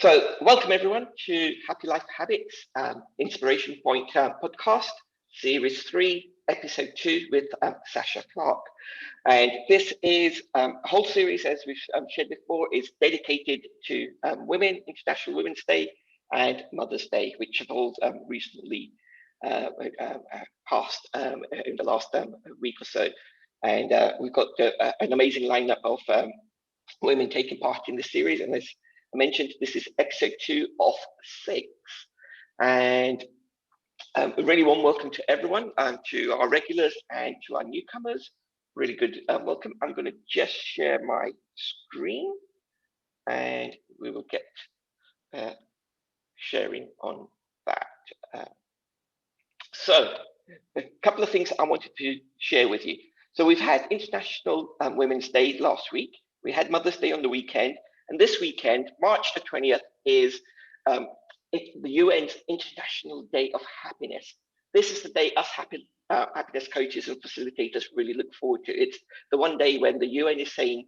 So, welcome everyone to Happy Life Habits Inspiration Point podcast, Series 3, Episode 2 with Sacha Clark. And this is a whole series, as we've shared before, is dedicated to women, International Women's Day and Mother's Day, which have all recently passed in the last week or so. And we've got an amazing lineup of women taking part in this series. And as I mentioned, this is episode 2 of 6. And a really warm welcome to everyone, to our regulars and to our newcomers. Really good welcome. I'm going to just share my screen and we will get sharing on that. So a couple of things I wanted to share with you. So we've had International Women's Day last week. We had Mother's Day on the weekend. And this weekend, March the 20th, is the UN's International Day of Happiness. This is the day us happiness coaches and facilitators really look forward to. It's the one day when the UN is saying,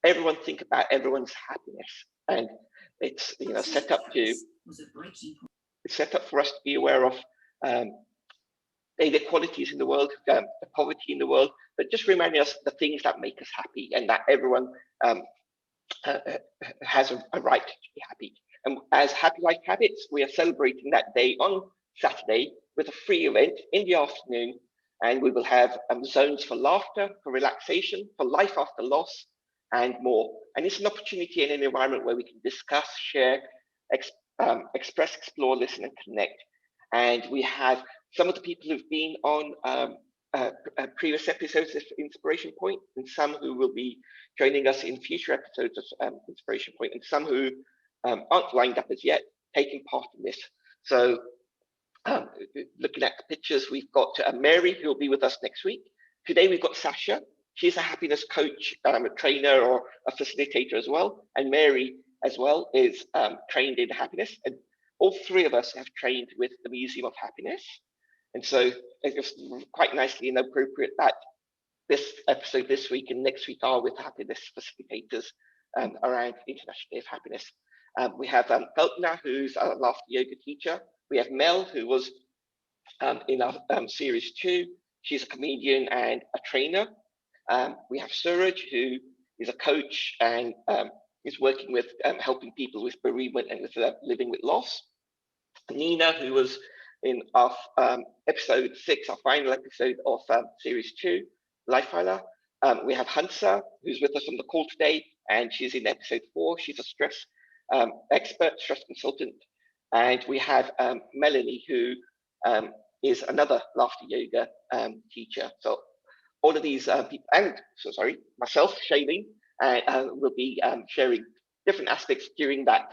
everyone think about everyone's happiness. And it's set up for us to be aware of the inequalities in the world, the poverty in the world, but just reminding us the things that make us happy and that everyone has a right to be happy. And as Happy Life Habits, we are celebrating that day on Saturday with a free event in the afternoon. And we will have zones for laughter, for relaxation, for life after loss, and more. And it's an opportunity in an environment where we can discuss, share, express, explore, listen, and connect. And we have some of the people who've been on previous episodes of Inspiration Point, and some who will be joining us in future episodes of Inspiration Point, and some who aren't lined up as yet, taking part in this. So looking at the pictures, we've got Mary, who will be with us next week. Today we've got Sacha. She's a happiness coach, a trainer or a facilitator as well. And Mary as well is trained in happiness. And all three of us have trained with the Museum of Happiness. And so it's quite nicely and appropriate that this episode this week and next week are with happiness facilitators around International Day of Happiness. We have Feltna, who's a laughter yoga teacher. We have Mel, who was in our series 2. She's a comedian and a trainer. We have Suraj, who is a coach and is working with helping people with bereavement and with living with loss. Nina, who was in our episode 6, our final episode of series 2, Life Filer. We have Hansa, who's with us on the call today, and she's in episode 4. She's a stress expert, stress consultant. And we have Melanie, who is another laughter yoga teacher. So all of these people, and myself, Shailene, will be sharing different aspects during that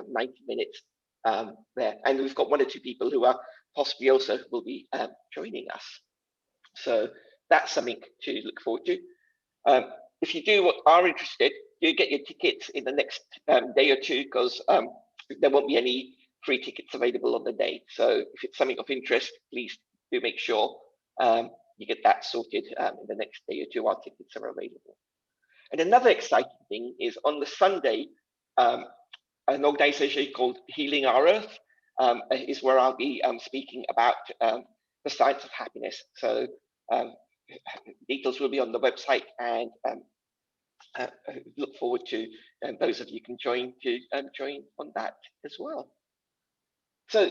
90 minutes there. And we've got 1 or 2 people who are possibly also will be joining us. So that's something to look forward to. If you are interested, do get your tickets in the next day or 2, because there won't be any free tickets available on the day. So if it's something of interest, please do make sure you get that sorted in the next day or 2. Our tickets are available. And another exciting thing is on the Sunday, an organization called Healing Our Earth is where I'll be speaking about the science of happiness. So details will be on the website, and look forward to those of you can join on that as well. So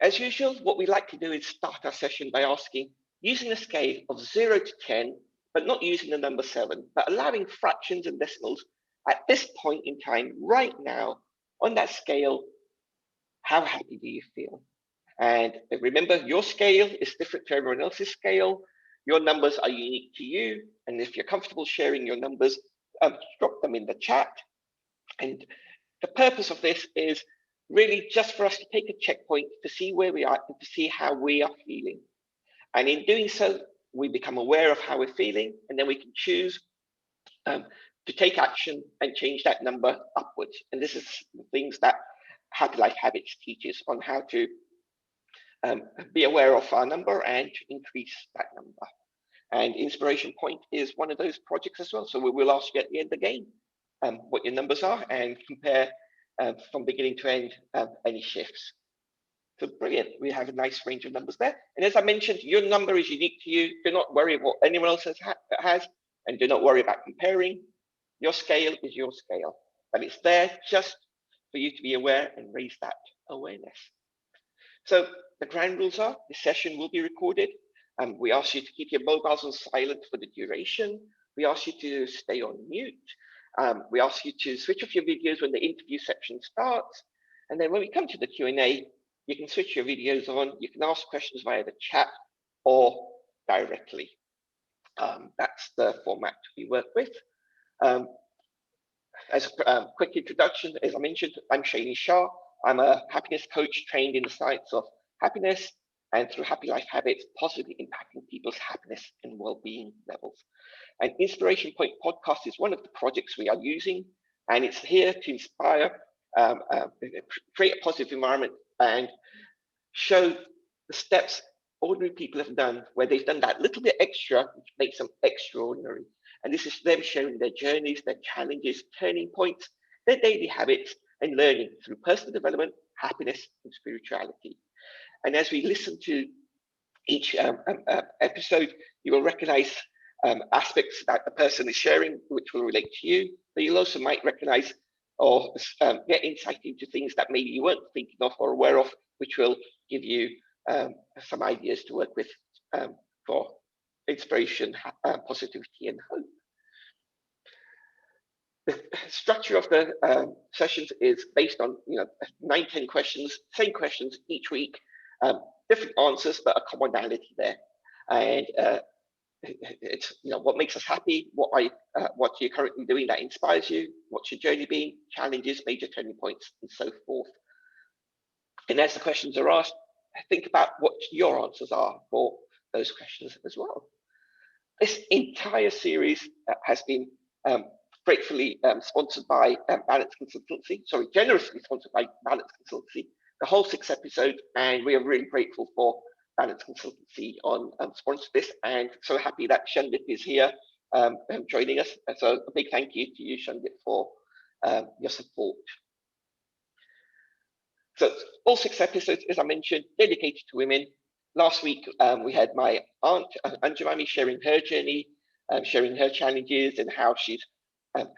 as usual, what we like to do is start our session by asking, using a scale of 0 to 10, but not using the number 7, but allowing fractions and decimals at this point in time, right now, on that scale, how happy do you feel? And remember, your scale is different to everyone else's scale. Your numbers are unique to you. And if you're comfortable sharing your numbers, drop them in the chat. And the purpose of this is really just for us to take a checkpoint to see where we are and to see how we are feeling. And in doing so, we become aware of how we're feeling, and then we can choose to take action and change that number upwards. And this is the things that Happy Life Habits teaches on how to be aware of our number and to increase that number. And Inspiration Point is one of those projects as well. So we will ask you at the end of the game what your numbers are and compare from beginning to end, any shifts. So brilliant. We have a nice range of numbers there. And as I mentioned, your number is unique to you. Do not worry what anyone else has, and do not worry about comparing. Your scale is your scale, but it's there just for you to be aware and raise that awareness. So the ground rules are, this session will be recorded. We ask you to keep your mobiles on silent for the duration. We ask you to stay on mute. We ask you to switch off your videos when the interview section starts. And then when we come to the Q&A, you can switch your videos on. You can ask questions via the chat or directly. That's the format we work with. As a quick introduction, as I mentioned, I'm Shani Shah. I'm a happiness coach trained in the science of happiness, and through Happy Life Habits, positively impacting people's happiness and well-being levels. And Inspiration Point Podcast is one of the projects we are using, and it's here to inspire, create a positive environment and show the steps ordinary people have done where they've done that little bit extra, which makes them extraordinary. And this is them sharing their journeys, their challenges, turning points, their daily habits, and learning through personal development, happiness, and spirituality. And as we listen to each episode, you will recognize aspects that the person is sharing, which will relate to you, but you'll also might recognize or get insight into things that maybe you weren't thinking of or aware of, which will give you some ideas to work with for inspiration, positivity, and hope. The structure of the sessions is based on 9-10 questions, same questions each week, different answers, but a commonality there. And it's what makes us happy, what you're currently doing that inspires you, what's your journey been, challenges, major turning points, and so forth. And as the questions are asked, think about what your answers are for those questions as well. This entire series has been gratefully sponsored by Balance Consultancy, generously sponsored by Balance Consultancy, the whole 6 episodes, and we are really grateful for Balance Consultancy on sponsoring this, and so happy that Shandip is here joining us. So a big thank you to you, Shandip, for your support. So all 6 episodes, as I mentioned, dedicated to women. Last week, we had my aunt, Anjumami, sharing her journey, sharing her challenges and how she's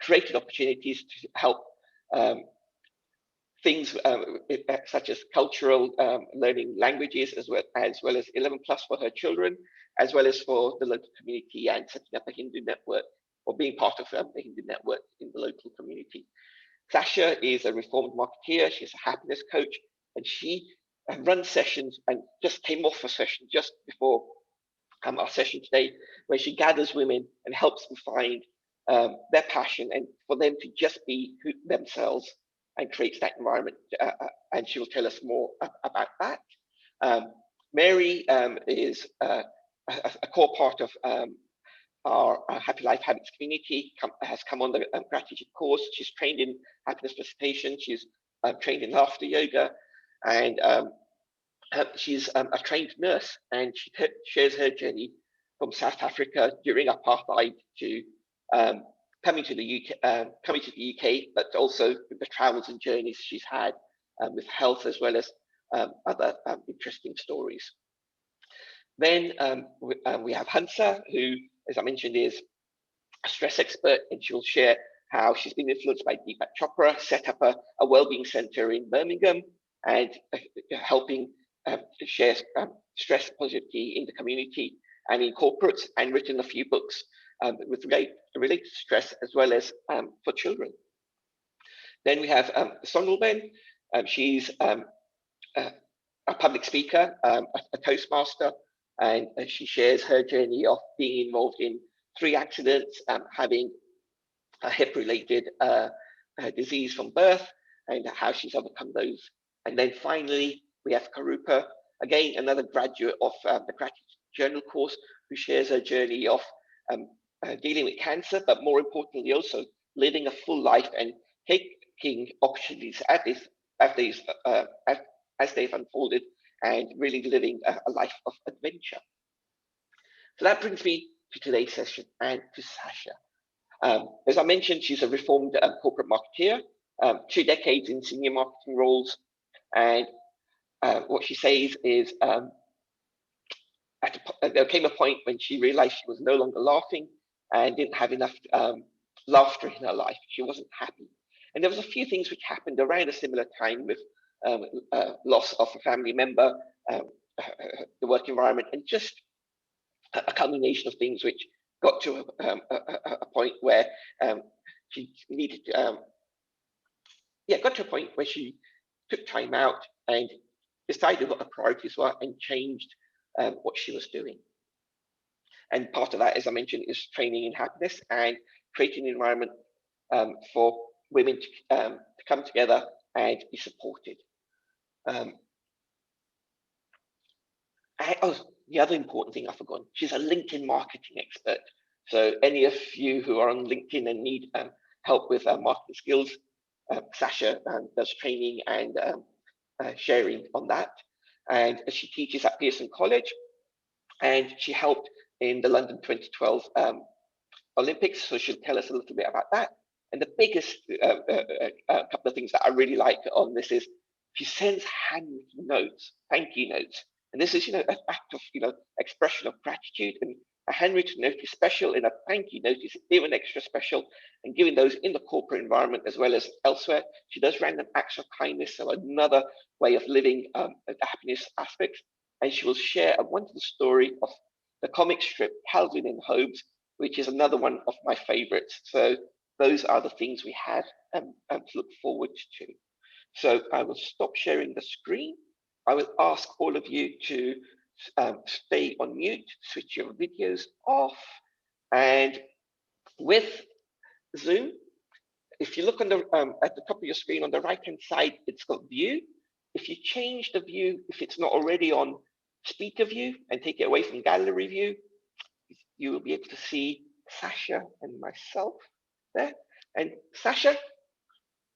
created opportunities to help things such as cultural learning languages, as well as 11+ for her children, as well as for the local community and setting up a Hindu network or being part of the Hindu network in the local community. Sacha is a reformed marketeer. She's a happiness coach, and she runs sessions and just came off a session just before our session today, where she gathers women and helps them find their passion and for them to just be themselves and creates that environment. And she will tell us more about that. Mary is a core part of our Happy Life Habits community, has come on the gratitude course. She's trained in happiness facilitation. She's trained in laughter yoga, and she's a trained nurse, and she shares her journey from South Africa during apartheid to coming to the UK, but also the travels and journeys she's had with health, as well as other interesting stories. Then we have Hansa, who, as I mentioned, is a stress expert, and she'll share how she's been influenced by Deepak Chopra, set up a wellbeing center in Birmingham, and helping share stress positivity in the community and in corporates, and written a few books with related to stress, as well as for children. Then we have Sonalben. She's a public speaker, a Toastmaster, and she shares her journey of being involved in 3 accidents, having a hip-related disease from birth, and how she's overcome those. And then finally, we have Karupa, again, another graduate of the Gratitude Journal course, who shares her journey of dealing with cancer, but more importantly, also living a full life and taking opportunities as they've unfolded, and really living a life of adventure. So that brings me to today's session and to Sacha. As I mentioned, she's a reformed corporate marketeer. 2 decades in senior marketing roles. And what she says is there came a point when she realized she was no longer laughing and didn't have enough laughter in her life. She wasn't happy. And there was a few things which happened around a similar time with loss of a family member, the work environment, and just a culmination of things which got to a point where she needed got to a point where she took time out and decided what her priorities were and changed what she was doing. And part of that, as I mentioned, is training in happiness and creating an environment for women to come together and be supported. The other important thing I forgot, she's a LinkedIn marketing expert. So any of you who are on LinkedIn and need help with marketing skills, Sacha does training and sharing on that. And she teaches at Pearson College, and she helped in the London 2012 Olympics, so she'll tell us a little bit about that. And the biggest couple of things that I really like on this is she sends handwritten notes, thank you notes. And this is, an act of, expression of gratitude. And a handwritten note is special, and a thank you note is even extra special. And giving those in the corporate environment as well as elsewhere, she does random acts of kindness, so another way of living the happiness aspects. And she will share a wonderful story of the comic strip Calvin and Hobbes, which is another one of my favorites. So those are the things we have to look forward to. So I will stop sharing the screen. I will ask all of you to stay on mute, switch your videos off. And with Zoom, if you look on the at the top of your screen on the right-hand side, it's got view. If you change the view, if it's not already on speaker view and take it away from gallery view, you will be able to see Sacha and myself there. And Sacha,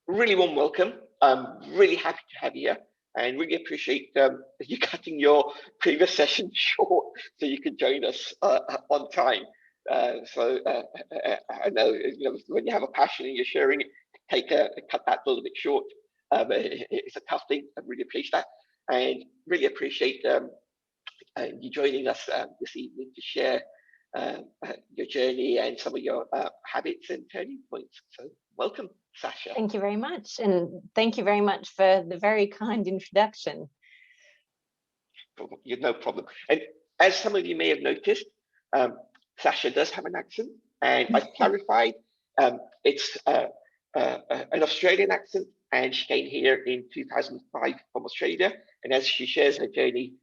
really warm welcome. I'm really happy to have you here and really appreciate you cutting your previous session short so you can join us on time. I know, when you have a passion and you're sharing it, cut that a little bit short. It's a tough thing. I really appreciate that, and really appreciate you joining us this evening to share your journey and some of your habits and turning points. So welcome, Sacha. Thank you very much. And thank you very much for the very kind introduction. No problem. And as some of you may have noticed, Sacha does have an accent, and I've clarified it's an Australian accent, and she came here in 2005 from Australia. And as she shares her journey,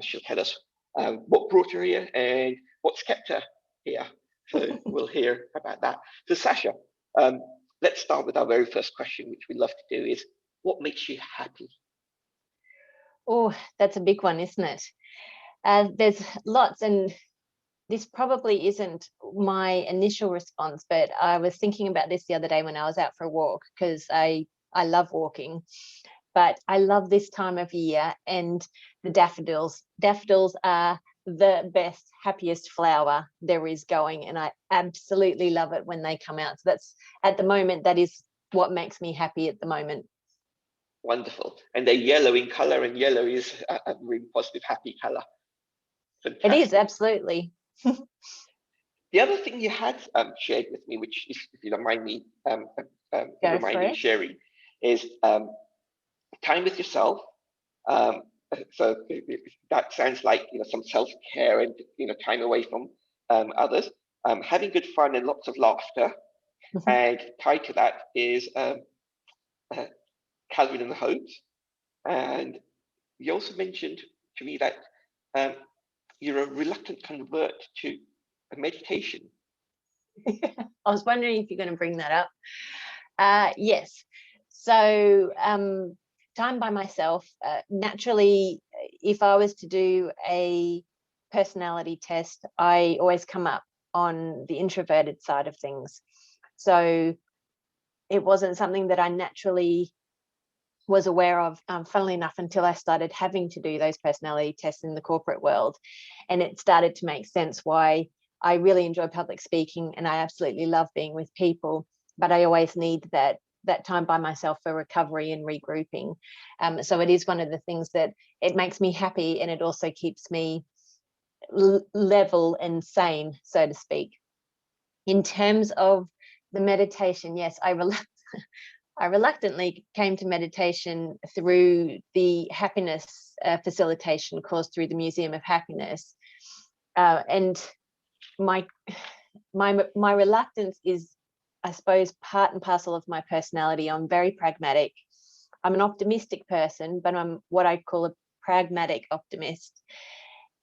she'll tell us what brought her here and what's kept her here. So we'll hear about that. So Sacha, let's start with our very first question, which we love to do is, what makes you happy? Oh, that's a big one, isn't it? There's lots, and this probably isn't my initial response, but I was thinking about this the other day when I was out for a walk, because I love walking, but I love this time of year and the daffodils. Daffodils are the best, happiest flower there is going, and I absolutely love it when they come out. So that's, at the moment, that is what makes me happy at the moment. Wonderful. And they're yellow in color, and yellow is a really positive, happy color. Fantastic. It is, absolutely. The other thing you had shared with me, which is, if you don't mind me reminding, sharing, is time with yourself. So that sounds like some self-care and time away from others, having good fun and lots of laughter. And tied to that is Calvin and Hobbes. And you also mentioned to me that you're a reluctant convert to meditation. I was wondering if you're going to bring that up. Yes. So time by myself, naturally, if I was to do a personality test, I always come up on the introverted side of things. So it wasn't something that I naturally was aware of, funnily enough, until I started having to do those personality tests in the corporate world. And it started to make sense why I really enjoy public speaking and I absolutely love being with people, but I always need that that time by myself for recovery and regrouping. So it is one of the things that it makes me happy, and it also keeps me level and sane, so to speak. In terms of the meditation, yes, I reluctantly came to meditation through the happiness facilitation course through the Museum of Happiness, and my reluctance is, I suppose, part and parcel of my personality. I'm very pragmatic. I'm an optimistic person, but I'm what I call a pragmatic optimist.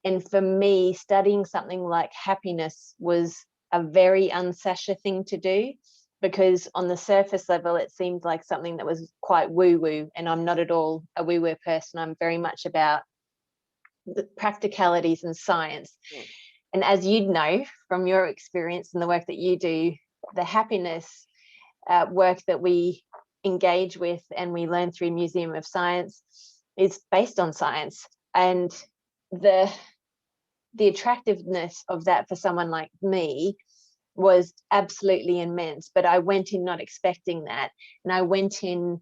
And for me, studying something like happiness was a very un-Sacha thing to do, because on the surface level, it seemed like something that was quite woo-woo, and I'm not at all a woo-woo person. I'm very much about the practicalities and science. And as you'd know from your experience and the work that you do, the happiness work that we engage with and we learn through Museum of Science is based on science. And the attractiveness of that for someone like me was absolutely immense. But I went in not expecting that. And I went in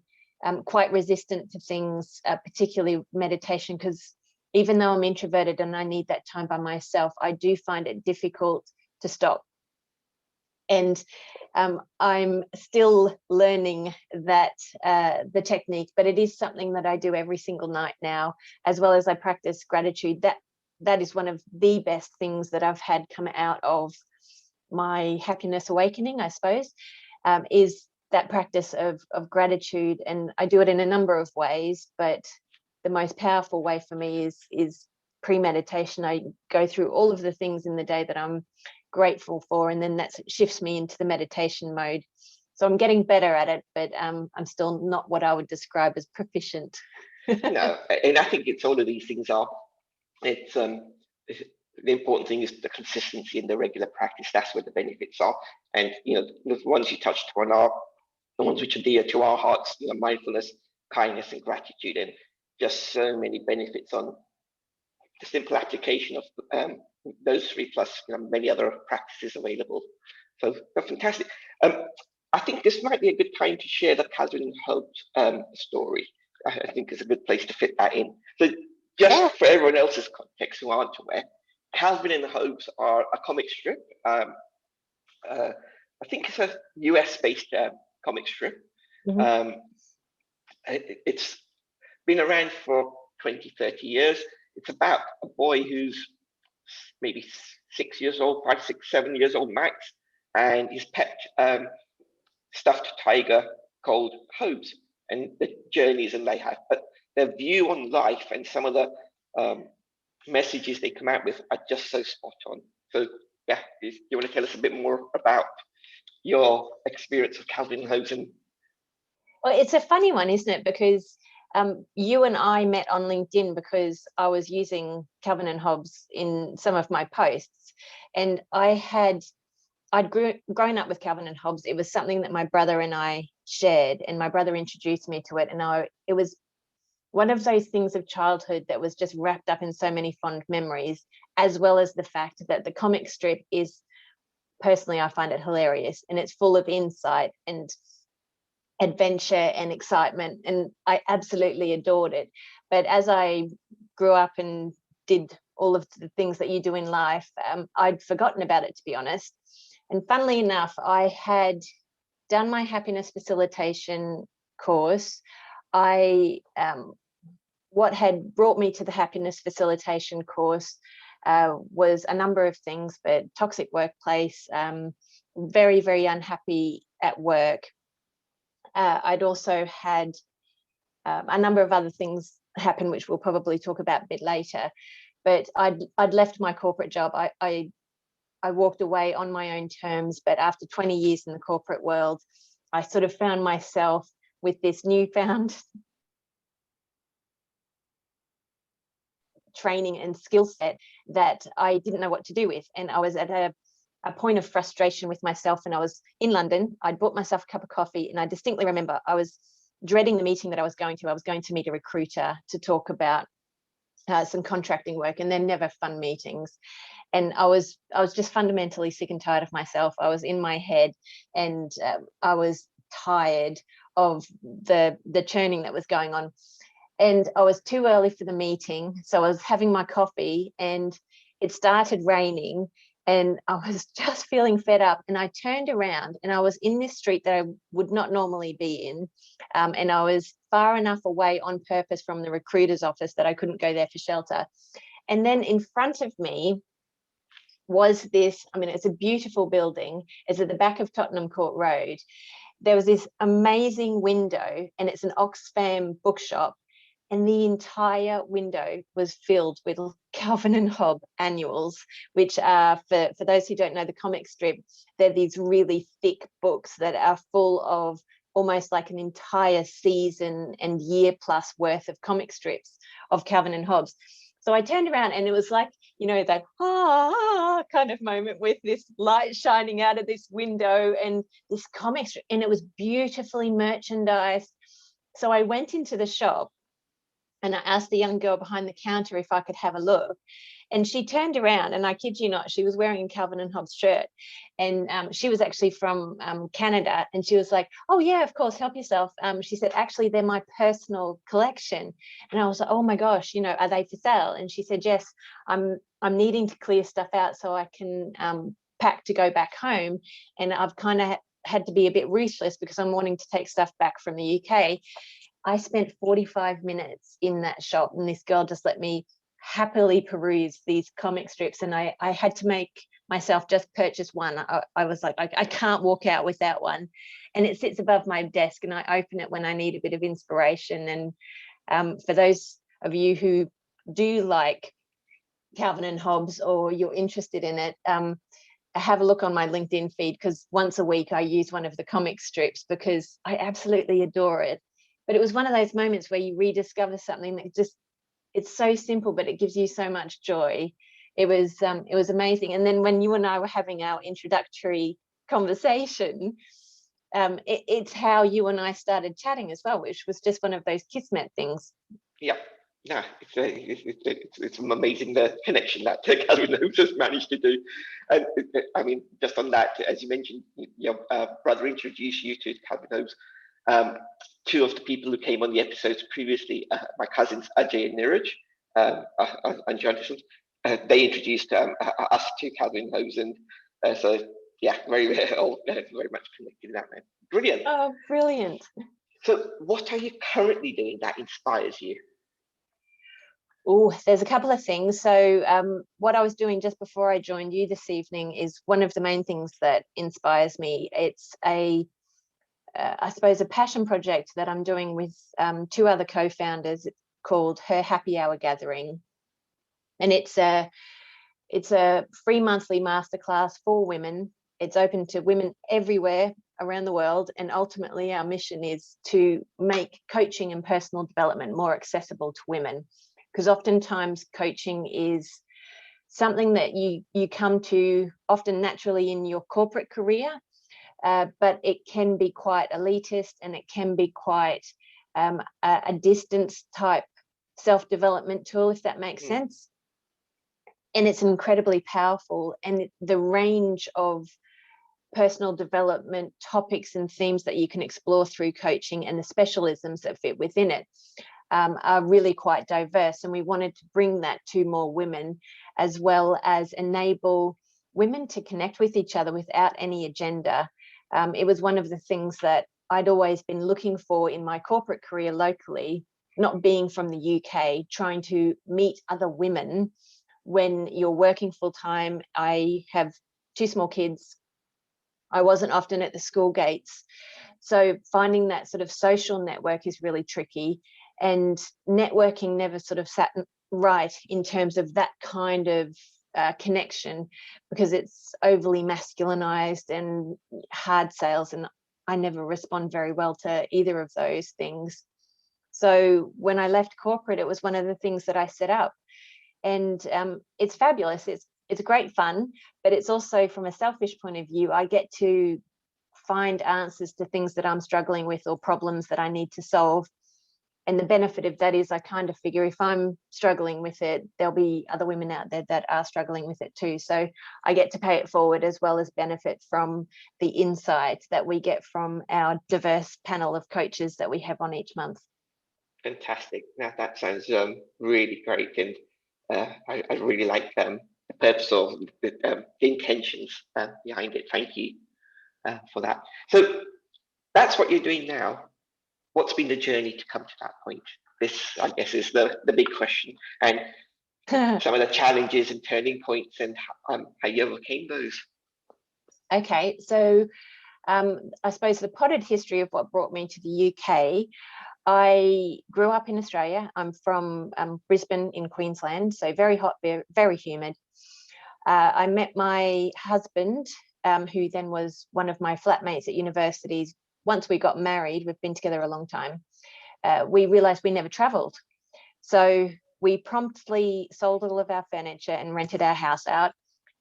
quite resistant to things, particularly meditation, because even though I'm introverted and I need that time by myself, I do find it difficult to stop. And I'm still learning that the technique, but it is something that I do every single night now, as well as I practice gratitude. That is one of the best things that I've had come out of my happiness awakening, I suppose, is that practice of gratitude. And I do it in a number of ways, but the most powerful way for me is pre-meditation. I go through all of the things in the day that I'm grateful for, and then that shifts me into the meditation mode. So I'm getting better at it, but I'm still not what I would describe as proficient. No, and I think it's all of these things are. It's the important thing is the consistency and the regular practice. That's where the benefits are. And the ones you touched on are the ones which are dear to our hearts. Mindfulness, kindness, and gratitude, and just so many benefits on the simple application of those three, plus many other practices available. So that's fantastic. I think this might be a good time to share the Calvin and Hobbes story. I think it's a good place to fit that in. So just for everyone else's context who aren't aware, Calvin and Hobbes are a comic strip. I think it's a US-based comic strip. Mm-hmm. It's been around for 20, 30 years. It's about a boy who's maybe 6 years old, 5, 6, 7 years old max, and his pet stuffed tiger called Hobbes, and the journeys and they have. But their view on life and some of the messages they come out with are just so spot on. So yeah, do you want to tell us a bit more about your experience of Calvin and Hobbes? Well, it's a funny one, isn't it? Because you and I met on LinkedIn because I was using Calvin and Hobbes in some of my posts, and I'd grown up with Calvin and Hobbes. It was something that my brother and I shared, and my brother introduced me to it, and it was one of those things of childhood that was just wrapped up in so many fond memories, as well as the fact that the comic strip is, personally, I find it hilarious, and it's full of insight and adventure and excitement, and I absolutely adored it. But as I grew up and did all of the things that you do in life, I'd forgotten about it, to be honest. And funnily enough, I had done my happiness facilitation course. What had brought me to the happiness facilitation course was a number of things, but toxic workplace, very, very unhappy at work. I'd also had a number of other things happen, which we'll probably talk about a bit later. But I'd left my corporate job. I walked away on my own terms, but after 20 years in the corporate world, I sort of found myself with this newfound training and skill set that I didn't know what to do with. And I was at a point of frustration with myself, and I was in London. I'd bought myself a cup of coffee, and I distinctly remember I was dreading the meeting that I was going to. I was going to meet a recruiter to talk about some contracting work, and they're never fun meetings. And I was just fundamentally sick and tired of myself. I was in my head, and I was tired of the churning that was going on. And I was too early for the meeting, so I was having my coffee and it started raining and I was just feeling fed up, and I turned around and I was in this street that I would not normally be in, and I was far enough away on purpose from the recruiter's office that I couldn't go there for shelter. And then in front of me was this, I mean, it's a beautiful building. It's at the back of Tottenham Court Road. There was this amazing window, and it's an Oxfam bookshop, and the entire window was filled with Calvin and Hobbes annuals, which are, for those who don't know the comic strip, they're these really thick books that are full of almost like an entire season and year plus worth of comic strips of Calvin and Hobbes. So I turned around and it was like, you know, that kind of moment with this light shining out of this window and this comic strip, and it was beautifully merchandised. So I went into the shop and I asked the young girl behind the counter if I could have a look. And she turned around, and I kid you not, she was wearing a Calvin and Hobbes shirt. And she was actually from Canada. And she was like, oh, yeah, of course, help yourself. She said, actually, they're my personal collection. And I was like, oh, my gosh, you know, are they for sale? And she said, yes, I'm needing to clear stuff out so I can pack to go back home. And I've kind of had to be a bit ruthless because I'm wanting to take stuff back from the UK. I spent 45 minutes in that shop, and this girl just let me happily peruse these comic strips, and I had to make myself just purchase one. I was like, I can't walk out without one. And it sits above my desk, and I open it when I need a bit of inspiration. And for those of you who do like Calvin and Hobbes, or you're interested in it, have a look on my LinkedIn feed, because once a week I use one of the comic strips because I absolutely adore it. But it was one of those moments where you rediscover something that just, it's so simple, but it gives you so much joy. It was amazing. And then when you and I were having our introductory conversation, it's how you and I started chatting as well, which was just one of those kismet things. Yeah, no, it's an amazing connection that Calvin Hobbes has managed to do. And I mean, just on that, as you mentioned, your brother introduced you to Calvin Hobbes. Two of the people who came on the episodes previously, my cousins Ajay and Niraj, and Jonathan, they introduced us to Calvin Hobbes, and so yeah, very much connected in that way. Brilliant. Oh, brilliant. So what are you currently doing that inspires you? Oh, there's a couple of things. So what I was doing just before I joined you this evening is one of the main things that inspires me. It's I suppose a passion project that I'm doing with two other co-founders. It's called Her Happy Hour Gathering, and it's a free monthly masterclass for women. It's open to women everywhere around the world, and ultimately our mission is to make coaching and personal development more accessible to women, because oftentimes coaching is something that you come to often naturally in your corporate career. But it can be quite elitist, and it can be quite a distance type self-development tool, if that makes sense. And it's incredibly powerful, and the range of personal development topics and themes that you can explore through coaching and the specialisms that fit within it are really quite diverse. And we wanted to bring that to more women, as well as enable women to connect with each other without any agenda. It was one of the things that I'd always been looking for in my corporate career locally, not being from the UK, trying to meet other women when you're working full time. I have two small kids. I wasn't often at the school gates. So finding that sort of social network is really tricky, and networking never sort of sat right in terms of that kind of connection, because it's overly masculinized and hard sales, and I never respond very well to either of those things. So when I left corporate, it was one of the things that I set up, and it's fabulous. It's great fun, but it's also, from a selfish point of view, I get to find answers to things that I'm struggling with or problems that I need to solve. And the benefit of that is I kind of figure if I'm struggling with it, there'll be other women out there that are struggling with it too. So I get to pay it forward as well as benefit from the insight that we get from our diverse panel of coaches that we have on each month. Fantastic. Now that sounds really great, and I really like the purpose of the intentions behind it. Thank you for that. So that's what you're doing now. What's been the journey to come to that point? This, I guess, is the big question, and some of the challenges and turning points, and how you overcame those. Okay, so I suppose the potted history of what brought me to the UK. I grew up in Australia. I'm from Brisbane in Queensland, so very hot, very humid. I met my husband, who then was one of my flatmates at universities. Once we got married, we've been together a long time, we realized we never traveled. So we promptly sold all of our furniture and rented our house out,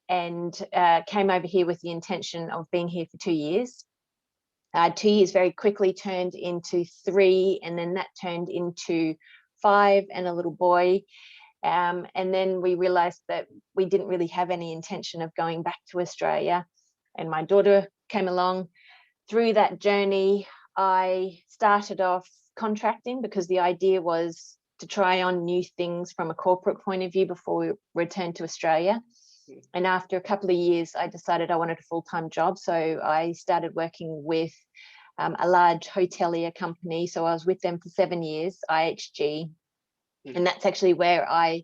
and came over here with the intention of being here for 2 years. 2 years very quickly turned into 3, and then that turned into 5 and a little boy. And then we realized that we didn't really have any intention of going back to Australia. And my daughter came along. Through that journey, I started off contracting because the idea was to try on new things from a corporate point of view before we returned to Australia. And after a couple of years, I decided I wanted a full-time job. So I started working with a large hotelier company. So I was with them for 7 years, IHG. And that's actually where I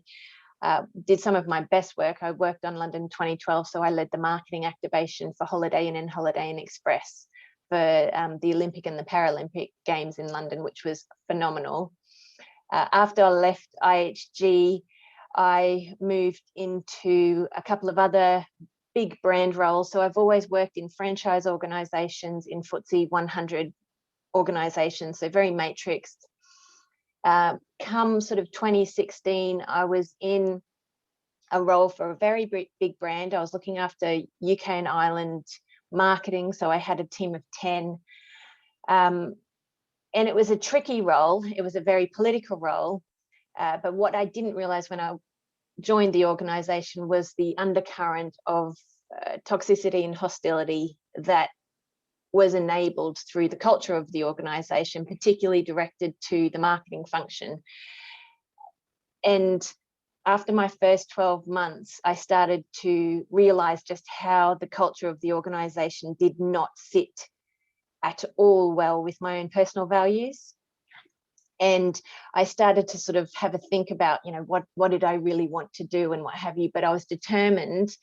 did some of my best work. I worked on London 2012. So I led the marketing activation for Holiday Inn and Holiday Inn Express for the Olympic and the Paralympic Games in London, which was phenomenal. After I left IHG, I moved into a couple of other big brand roles. So I've always worked in franchise organizations, in FTSE 100 organizations, so very matrixed. Come sort of 2016, I was in a role for a very big brand. I was looking after UK and Ireland marketing, so I had a team of 10. And it was a tricky role. It was a very political role. But what I didn't realize when I joined the organization was the undercurrent of toxicity and hostility that was enabled through the culture of the organization, particularly directed to the marketing function. And after my first 12 months, I started to realize just how the culture of the organization did not sit at all well with my own personal values. And I started to sort of have a think about, you know, what did I really want to do and what have you. But I was determined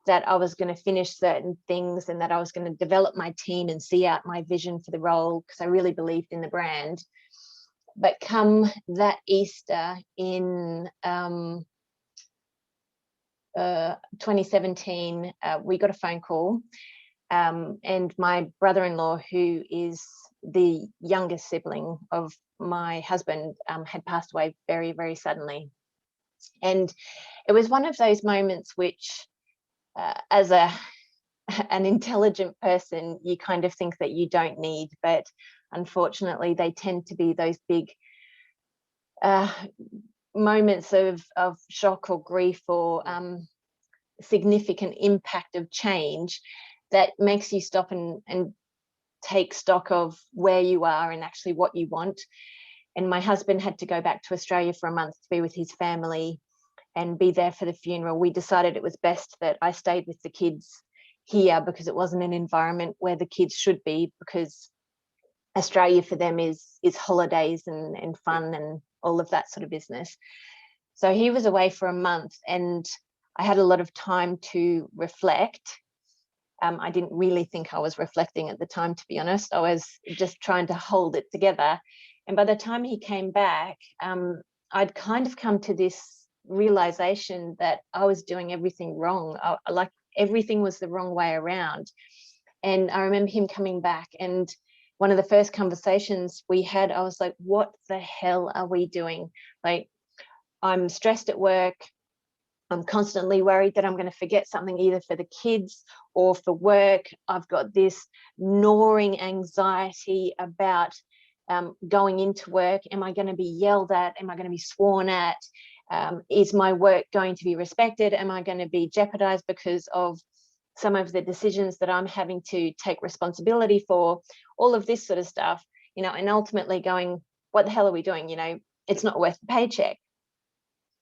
that I was going to finish certain things and that I was going to develop my team and see out my vision for the role, because I really believed in the brand. But come that Easter in 2017, we got a phone call, and my brother-in-law, who is the youngest sibling of my husband, had passed away very, very suddenly. And it was one of those moments which, as an intelligent person, you kind of think that you don't need, but unfortunately they tend to be those big moments of shock or grief or significant impact of change that makes you stop and take stock of where you are and actually what you want. And my husband had to go back to Australia for a month to be with his family and be there for the funeral. We decided it was best that I stayed with the kids here because it wasn't an environment where the kids should be, because Australia for them is holidays and fun and all of that sort of business. So he was away for a month and I had a lot of time to reflect. I didn't really think I was reflecting at the time, to be honest. I was just trying to hold it together. And by the time he came back, I'd kind of come to this realization that I was doing everything wrong. Like everything was the wrong way around. And I remember him coming back, and one of the first conversations we had, I was like, what the hell are we doing? Like, I'm stressed at work. I'm constantly worried that I'm going to forget something either for the kids or for work. I've got this gnawing anxiety about going into work? Am I going to be yelled at? Am I going to be sworn at? Is my work going to be respected? Am I going to be jeopardized because of some of the decisions that I'm having to take responsibility for? All of this sort of stuff, and ultimately going, what the hell are we doing? It's not worth the paycheck.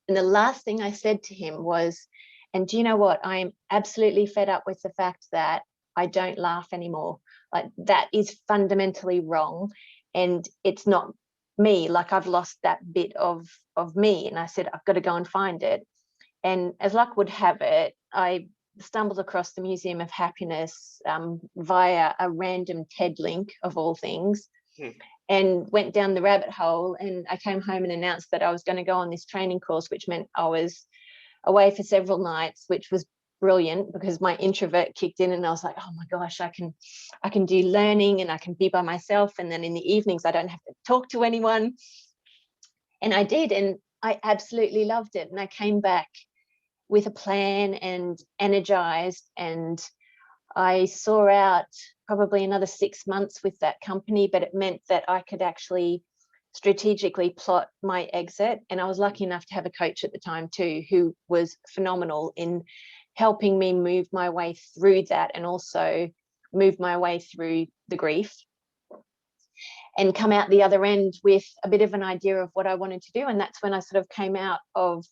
And the last thing I said to him was, and do you know what? I am absolutely fed up with the fact that I don't laugh anymore. Like, that is fundamentally wrong. And it's not me. Like, I've lost that bit of me. And I said, I've got to go and find it. And as luck would have it, I stumbled across the Museum of Happiness via a random TED link, of all things. And went down the rabbit hole, and I came home and announced that I was going to go on this training course, which meant I was away for several nights, which was brilliant because my introvert kicked in, and I was like, oh my gosh, I can do learning and I can be by myself, and then in the evenings I don't have to talk to anyone. And I did, and I absolutely loved it. And I came back with a plan and energized, and I saw out probably another 6 months with that company, but it meant that I could actually strategically plot my exit. And I was lucky enough to have a coach at the time too, who was phenomenal in helping me move my way through that, and also move my way through the grief, and come out the other end with a bit of an idea of what I wanted to do. And that's when I sort of came out of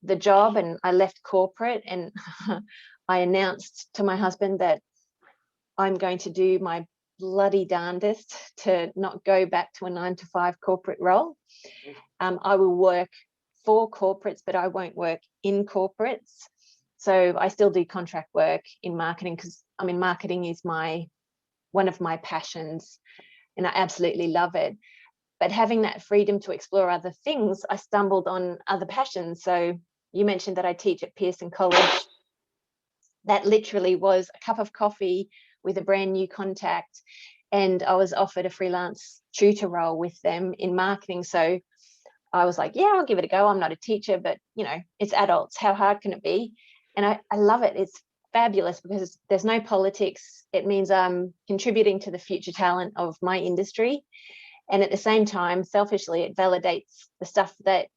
the job, and I left corporate, and I announced to my husband that I'm going to do my bloody darndest to not go back to a 9-to-5 corporate role. I will work for corporates, but I won't work in corporates. So I still do contract work in marketing, because marketing is one of my passions, and I absolutely love it. But having that freedom to explore other things, I stumbled on other passions. So you mentioned that I teach at Pearson College. That literally was a cup of coffee with a brand new contact, and I was offered a freelance tutor role with them in marketing. So I was like, yeah, I'll give it a go. I'm not a teacher, but it's adults. How hard can it be? And I love it. It's fabulous because there's no politics. It means I'm contributing to the future talent of my industry. And at the same time, selfishly, it validates the stuff that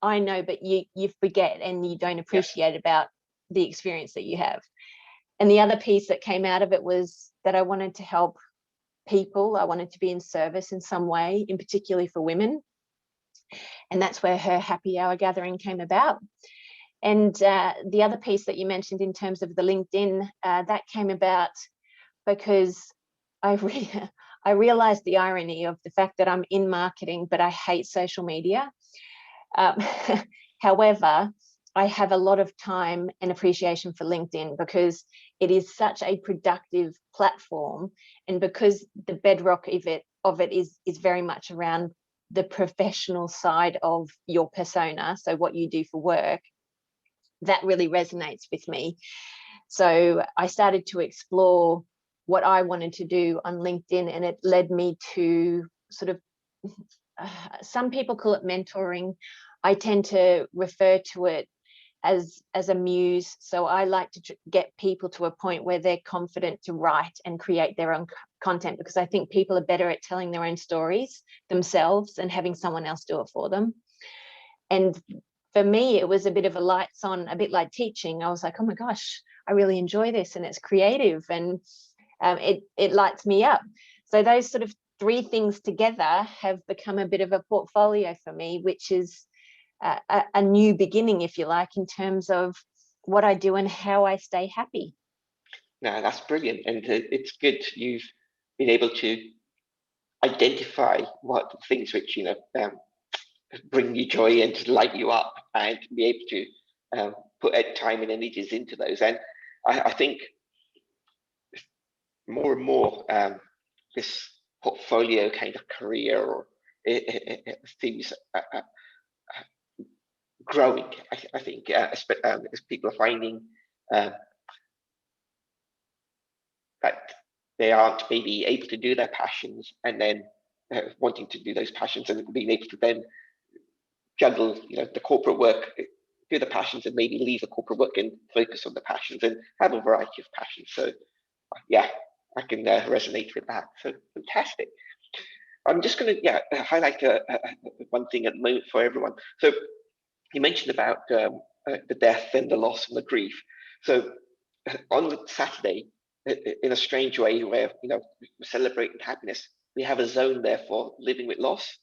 I know, but you forget and you don't appreciate about the experience that you have. And the other piece that came out of it was that I wanted to help people. I wanted to be in service in some way, in particularly for women. And that's where her happy hour gathering came about. And the other piece that you mentioned in terms of the LinkedIn, that came about because I realized the irony of the fact that I'm in marketing, but I hate social media. However, I have a lot of time and appreciation for LinkedIn because it is such a productive platform, and because the bedrock of it is very much around the professional side of your persona, so what you do for work, that really resonates with me. So I started to explore what I wanted to do on LinkedIn, and it led me to sort of, some people call it mentoring. I tend to refer to it as a muse. So I like to get people to a point where they're confident to write and create their own content, because I think people are better at telling their own stories themselves and having someone else do it for them. And for me, it was a bit of a lights on, a bit like teaching. I was like, oh my gosh, I really enjoy this, and it's creative, and it lights me up. So those sort of three things together have become a bit of a portfolio for me, which is a new beginning, if you like, in terms of what I do and how I stay happy. No, that's brilliant. And it's good you've been able to identify what things which, bring you joy and to light you up, and be able to put time and energies into those. And I think more and more this portfolio kind of career or things growing. I think as people are finding that they aren't maybe able to do their passions, and then wanting to do those passions and being able to then juggle, the corporate work, do the passions, and maybe leave the corporate work and focus on the passions and have a variety of passions. So yeah, I can resonate with that. So fantastic. I'm just going to highlight one thing at the moment for everyone. So you mentioned about the death and the loss and the grief. So on Saturday, in a strange way, where we're celebrating happiness, we have a zone there for living with loss,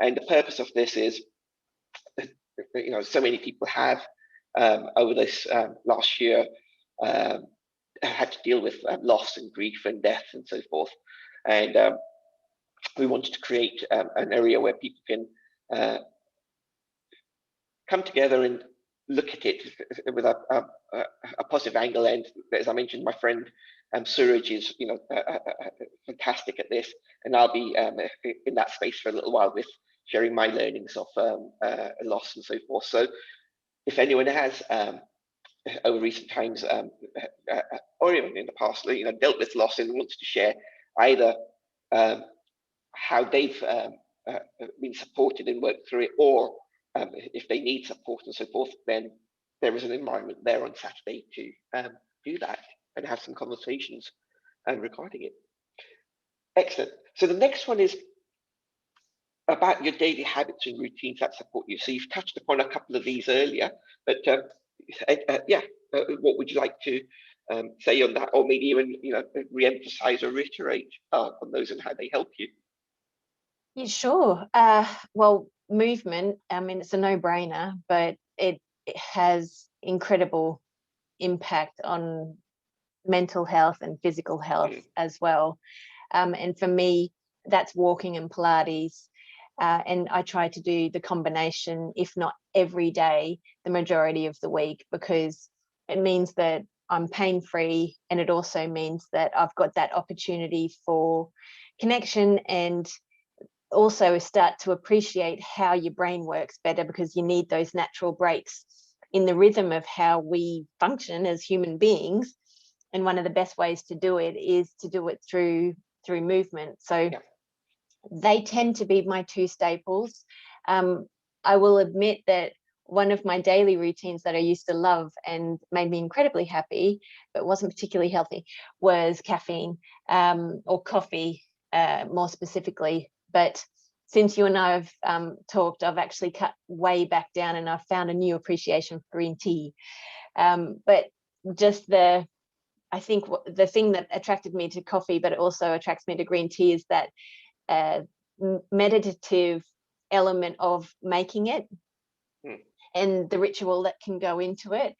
and the purpose of this is, so many people have over this last year had to deal with loss and grief and death and so forth, and we wanted to create an area where people can come together and look at it with a positive angle. And as I mentioned, my friend Suraj is fantastic at this, and I'll be in that space for a little while with sharing my learnings of loss and so forth. So if anyone has over recent times or even in the past dealt with loss and wants to share either how they've been supported and worked through it, or if they need support and so forth, then there is an environment there on Saturday to do that and have some conversations regarding it. Excellent. So the next one is about your daily habits and routines that support you. So you've touched upon a couple of these earlier, but what would you like to say on that, or maybe even re-emphasize or reiterate on those and how they help you? Yeah, sure. Well, movement, I mean, it's a no-brainer, but it has incredible impact on mental health and physical health as well. And for me, that's walking and Pilates. And I try to do the combination, if not every day, the majority of the week, because it means that I'm pain-free, and it also means that I've got that opportunity for connection, and also start to appreciate how your brain works better, because you need those natural breaks in the rhythm of how we function as human beings. And one of the best ways to do it is to do it through movement. So they tend to be my two staples. I will admit that one of my daily routines that I used to love and made me incredibly happy, but wasn't particularly healthy, was caffeine, or coffee, more specifically. But since you and I have talked, I've actually cut way back down, and I've found a new appreciation for green tea. But just I think the thing that attracted me to coffee, but it also attracts me to green tea, is that meditative element of making it and the ritual that can go into it.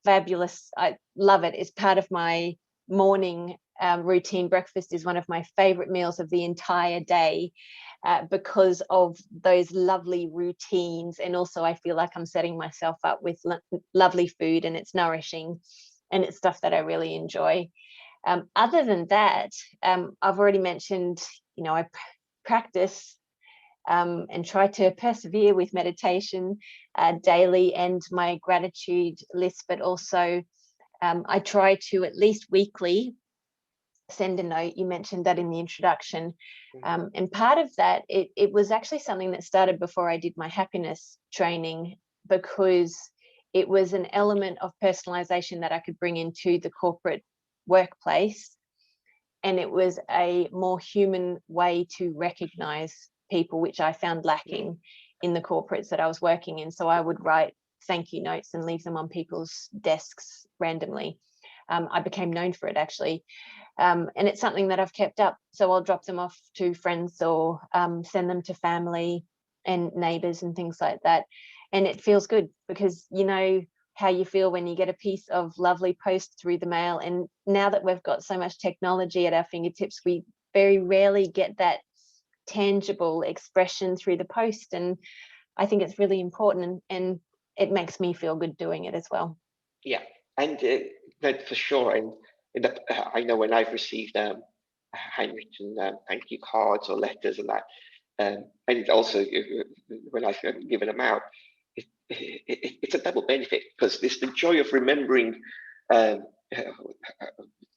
Fabulous. I love it. It's part of my morning routine. Breakfast is one of my favorite meals of the entire day, because of those lovely routines. And also I feel like I'm setting myself up with lovely food, and it's nourishing, and it's stuff that I really enjoy. Other than that, I've already mentioned, I practice and try to persevere with meditation daily, and my gratitude list, but also I try to at least weekly send a note. You mentioned that in the introduction. And part of that, it was actually something that started before I did my happiness training, because it was an element of personalization that I could bring into the corporate workplace. And it was a more human way to recognize people, which I found lacking in the corporates that I was working in. So I would write thank you notes and leave them on people's desks randomly. I became known for it, actually. And it's something that I've kept up. So I'll drop them off to friends, or send them to family and neighbors and things like that. And it feels good, because how you feel when you get a piece of lovely post through the mail. And now that we've got so much technology at our fingertips, we very rarely get that tangible expression through the post. And I think it's really important, and it makes me feel good doing it as well. Yeah, and that for sure. And I know when I've received handwritten thank you cards or letters and that, and also when I've given them out, it's a double benefit, because there's the joy of remembering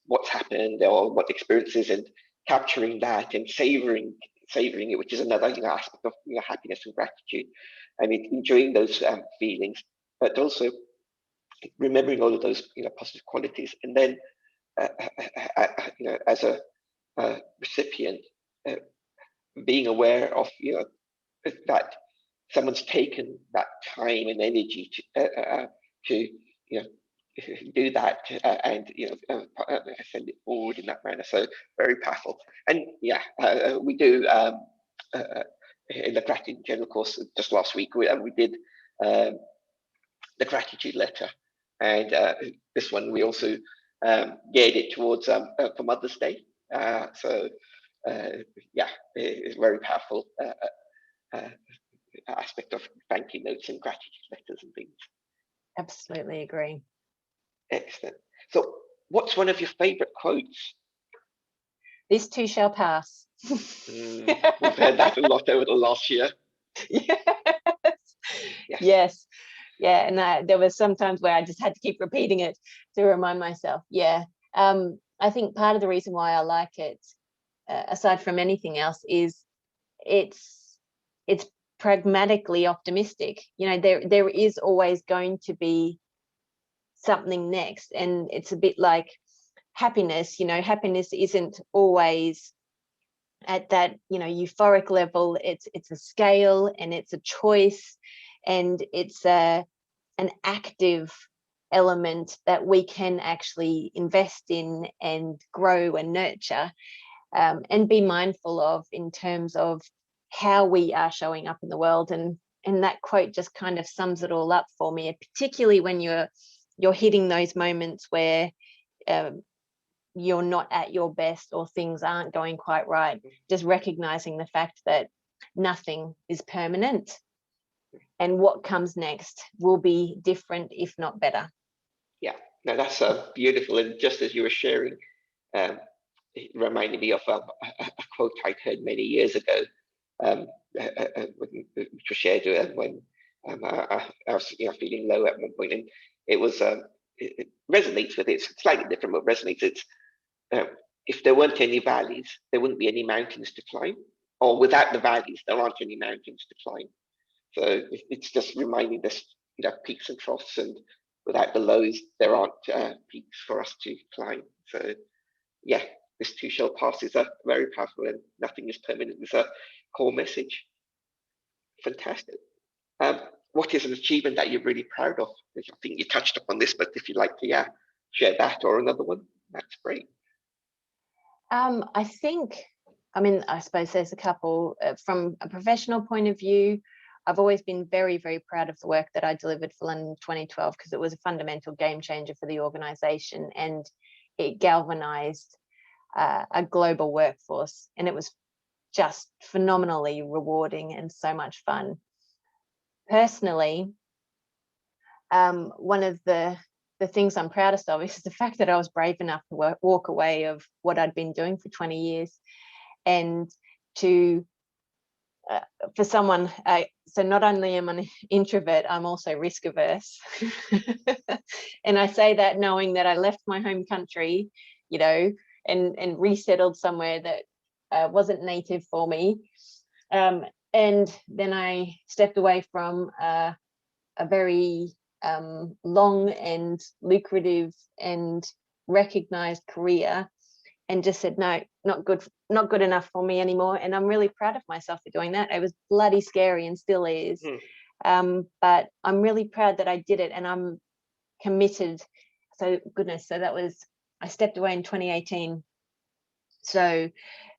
what's happened or what experiences, and capturing that and savoring it, which is another aspect of happiness and gratitude, and enjoying those feelings, but also remembering all of those positive qualities. And then as a recipient, being aware of, that someone's taken that time and energy to do that, and send it forward in that manner. So very powerful. And yeah, we do in the gratitude general course just last week, we did the gratitude letter, and this one we also geared it towards for Mother's Day. So yeah, it's very powerful aspect of thank you notes and gratitude letters and things. Absolutely agree. Excellent. So what's one of your favorite quotes? This too shall pass. We've heard that a lot over the last year. Yes. Yes. Yes. Yeah, and there was some times where I just had to keep repeating it to remind myself. Yeah. I think part of the reason why I like it, aside from anything else, is it's pragmatically optimistic. There is always going to be something next, and it's a bit like happiness. Happiness isn't always at that euphoric level. It's a scale, and it's a choice, and it's an active element that we can actually invest in and grow and nurture, and be mindful of in terms of how we are showing up in the world. And that quote just kind of sums it all up for me, particularly when you're hitting those moments where you're not at your best or things aren't going quite right. Just recognizing the fact that nothing is permanent, and what comes next will be different, if not better. Yeah, no, that's beautiful. And just as you were sharing, it reminded me of a quote I'd heard many years ago, which was shared when I was feeling low at one point, and it was it resonates with it. It's slightly different, but resonates. It's if there weren't any valleys, there wouldn't be any mountains to climb, or without the valleys, there aren't any mountains to climb. So it's just reminding us, peaks and troughs, and without the lows, there aren't peaks for us to climb. So yeah, this too shall pass is a very powerful, and nothing is permanent is a core message. Fantastic. What is an achievement that you're really proud of? I think you touched upon this, but if you'd like to share that or another one, that's great. I suppose there's a couple. From a professional point of view, I've always been very, very proud of the work that I delivered for London 2012, because it was a fundamental game changer for the organisation, and it galvanised a global workforce, and it was just phenomenally rewarding and so much fun. Personally, one of the things I'm proudest of is the fact that I was brave enough to walk away of what I'd been doing for 20 years, and to for someone, so not only am I an introvert, I'm also risk averse. And I say that knowing that I left my home country, and resettled somewhere that wasn't native for me. And then I stepped away from a very long and lucrative and recognized career, and just said, no, not good enough for me anymore. And I'm really proud of myself for doing that. It was bloody scary and still is. But I'm really proud that I did it, and I'm committed. So I stepped away in 2018. So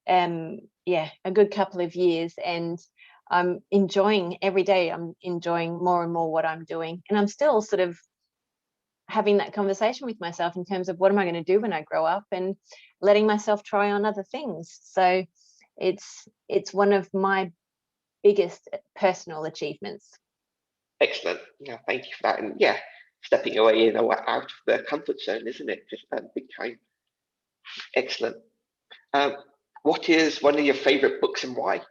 a good couple of years, and I'm enjoying every day. I'm enjoying more and more what I'm doing. And I'm still sort of having that conversation with myself in terms of what am I going to do when I grow up, and letting myself try on other things. So it's one of my biggest personal achievements. Excellent. Yeah, thank you for that. And yeah, stepping away, out of the comfort zone, isn't it? Just big time. Excellent. What is one of your favorite books, and why?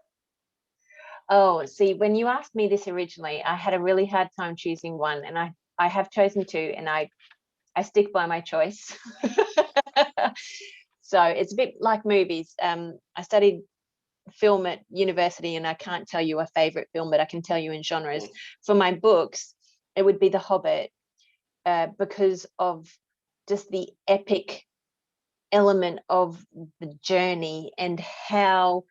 Oh, see, when you asked me this originally, I had a really hard time choosing one, and I have chosen two, and I stick by my choice. So it's a bit like movies. I studied film at university, and I can't tell you a favorite film, but I can tell you in genres. For my books, it would be The Hobbit, because of just the epic element of the journey, and how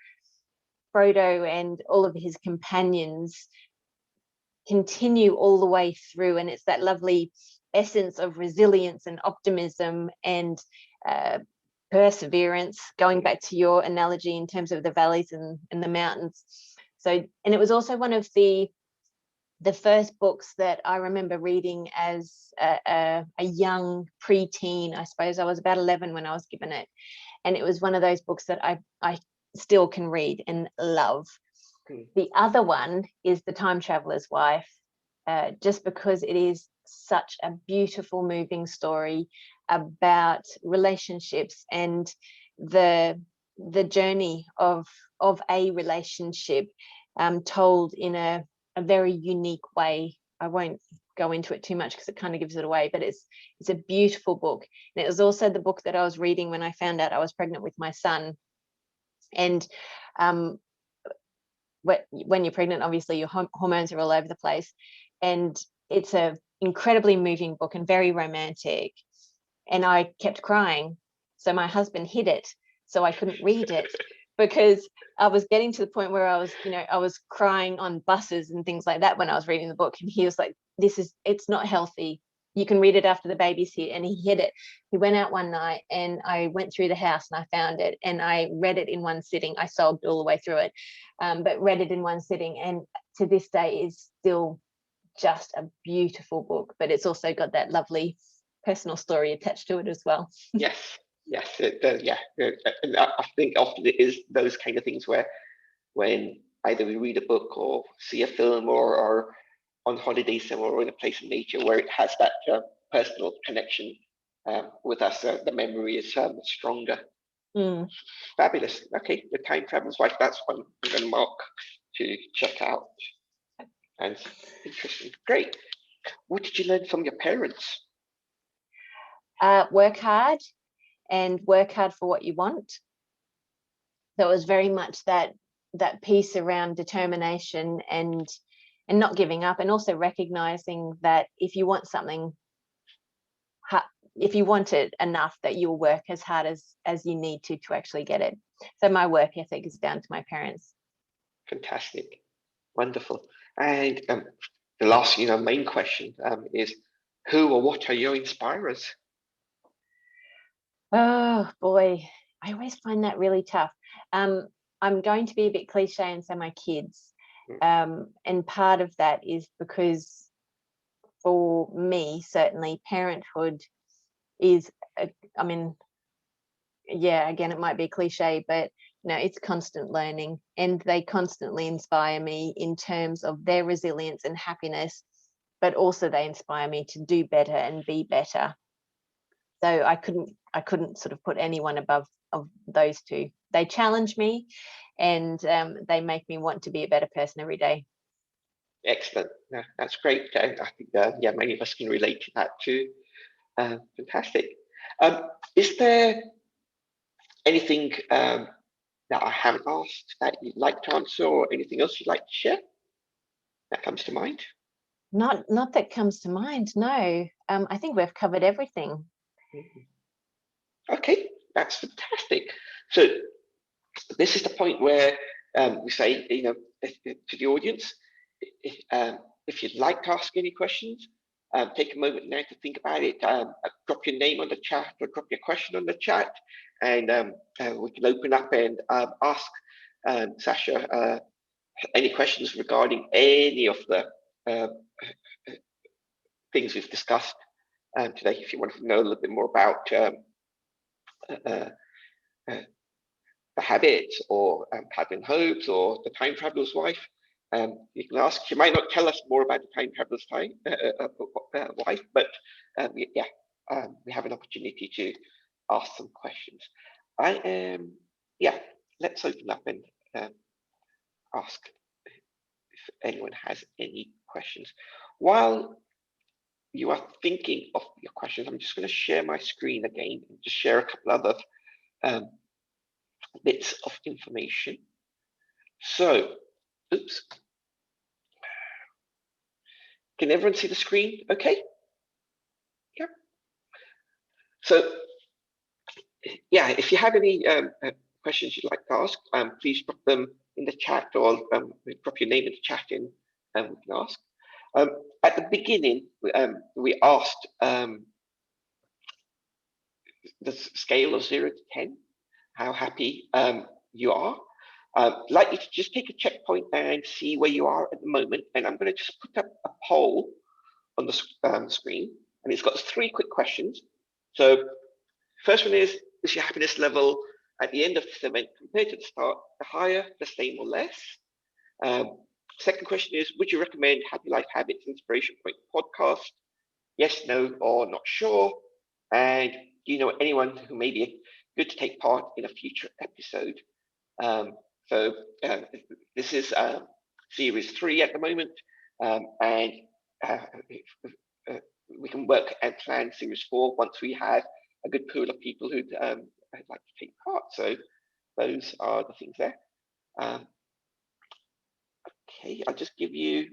Frodo and all of his companions continue all the way through, and it's that lovely essence of resilience and optimism and perseverance, going back to your analogy in terms of the valleys and the mountains. So, and it was also one of the first books that I remember reading as a young preteen. I suppose I was about 11 when I was given it, and it was one of those books that I still can read and love. The other one is The Time Traveler's Wife, just because it is such a beautiful, moving story about relationships and the journey of a relationship, told in a very unique way. I won't go into it too much because it kind of gives it away, but it's a beautiful book. And it was also the book that I was reading when I found out I was pregnant with my son. And when you're pregnant, obviously your hormones are all over the place, and it's a incredibly moving book and very romantic. And I kept crying, so my husband hid it so I couldn't read it, because I was getting to the point where I was crying on buses and things like that when I was reading the book, and he was like, it's not healthy, you can read it after the baby's here. And he hid it. He went out one night, and I went through the house and I found it, and I read it in one sitting. I sobbed all the way through it, but read it in one sitting, and to this day is still just a beautiful book. But it's also got that lovely personal story attached to it as well. Yes, it does. Yeah, and I think often it is those kind of things where, when either we read a book or see a film or on holiday somewhere or in a place in nature where it has that personal connection with us, the memory is stronger. Fabulous. Okay, The Time Traveler's Wife, that's one I'm going to mark to check out. And interesting. Great. What did you learn from your parents? Work hard, and work hard for what you want. So it was very much that piece around determination and not giving up, and also recognizing that if you want something, if you want it enough, that you'll work as hard as you need to actually get it. So my work ethic is down to my parents. Fantastic. Wonderful. And the last, main question is, who or what are your inspirers? Oh boy, I always find that really tough. I'm going to be a bit cliche and say my kids. And part of that is because for me, certainly parenthood is, again, it might be cliche, but it's constant learning, and they constantly inspire me in terms of their resilience and happiness, but also they inspire me to do better and be better. So I couldn't sort of put anyone above of those two. They challenge me, and they make me want to be a better person every day. Excellent. Yeah, that's great. I think many of us can relate to that too. Fantastic. Is there anything that I haven't asked that you'd like to answer, or anything else you'd like to share that comes to mind? Not that comes to mind, no. I think we've covered everything. Okay, that's fantastic. So this is the point where we say, to the audience, if you'd like to ask any questions, take a moment now to think about it. Drop your name on the chat or drop your question on the chat, and we can open up and ask Sacha any questions regarding any of the things we've discussed today. If you want to know a little bit more about the habits, or Pattern Hopes, or The Time Traveler's Wife, you can ask. She might not tell us more about The Time Traveler's Wife, but we have an opportunity to ask some questions. Let's open up and ask if anyone has any questions. While you are thinking of your questions, I'm just going to share my screen again and just share a couple other bits of information. So, oops. Can everyone see the screen? Okay. Yeah. So, if you have any questions you'd like to ask, please drop them in the chat, or drop your name in the chat and we can ask. At the beginning, we asked the scale of 0 to 10, how happy you are. I'd like you to just take a checkpoint and see where you are at the moment. And I'm going to just put up a poll on the screen, and it's got 3 quick questions. So first one is your happiness level at the end of this event compared to the start, the higher, the same, or less? Second question is, would you recommend Happy Life Habits Inspiration Point podcast? Yes, no, or not sure. And do you know anyone who may be good to take part in a future episode? So this is series 3 at the moment, and we can work and plan series 4 once we have a good pool of people who'd like to take part. So those are the things there. Okay, I'll just give you